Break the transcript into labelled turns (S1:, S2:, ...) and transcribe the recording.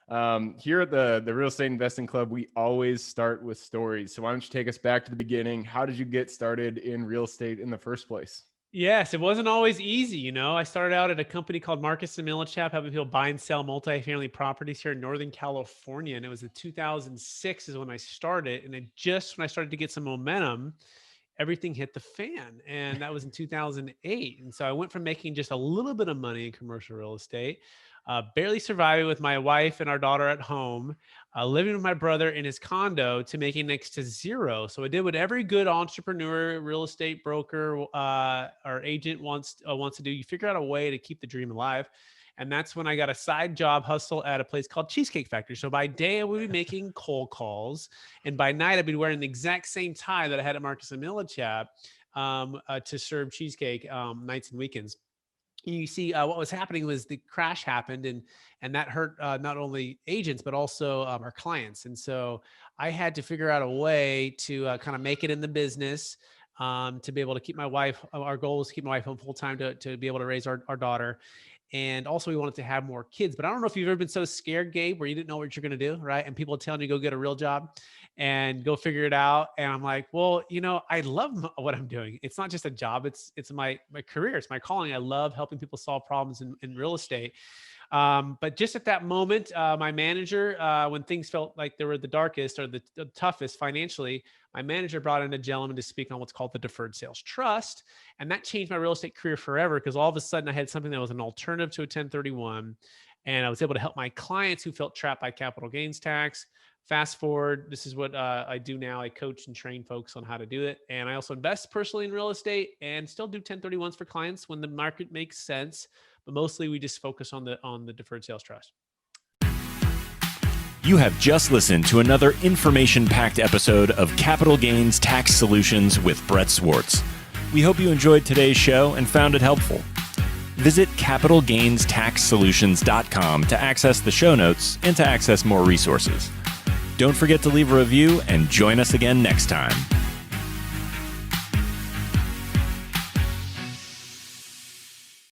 S1: Here at the Real Estate Investing Club, we always start with stories. So why don't you take us back to the beginning? How did you get started in real estate in the first place?
S2: Yes, it wasn't always easy. I started out at a company called Marcus and Millichap, helping people buy and sell multifamily properties here in Northern California. And it was in 2006 is when I started. And it just when I started to get some momentum, everything hit the fan. And that was in 2008. And so I went from making just a little bit of money in commercial real estate, barely surviving with my wife and our daughter at home, living with my brother in his condo, to making next to zero. So I did what every good entrepreneur, real estate broker, or agent wants to do. You figure out a way to keep the dream alive. And that's when I got a side job hustle at a place called Cheesecake Factory. So by day, I would be making cold calls. And by night, I'd be wearing the exact same tie that I had at Marcus and Millichap, to serve cheesecake, nights and weekends. You see, what was happening was the crash happened, and that hurt, not only agents but also, our clients. And so I had to figure out a way to kind of make it in the business, to be able to keep my wife. Our goal was to keep my wife home full time to be able to raise our daughter. And also, we wanted to have more kids. But I don't know if you've ever been so scared, Gabe, where you didn't know what you're going to do, right? And people telling you go get a real job and go figure it out. And I'm like, well, I love what I'm doing. It's not just a job; it's my career. It's my calling. I love helping people solve problems in real estate. But just at that moment, my manager, when things felt like they were the darkest or the toughest financially, my manager brought in a gentleman to speak on what's called the Deferred Sales Trust. And that changed my real estate career forever, because all of a sudden I had something that was an alternative to a 1031. And I was able to help my clients who felt trapped by capital gains tax. Fast forward, this is what I do now. I coach and train folks on how to do it. And I also invest personally in real estate and still do 1031s for clients when the market makes sense. But mostly we just focus on the Deferred Sales Trust.
S3: You have just listened to another information-packed episode of Capital Gains Tax Solutions with Brett Swarts. We hope you enjoyed today's show and found it helpful. Visit capitalgainstaxsolutions.com to access the show notes and to access more resources. Don't forget to leave a review and join us again next time.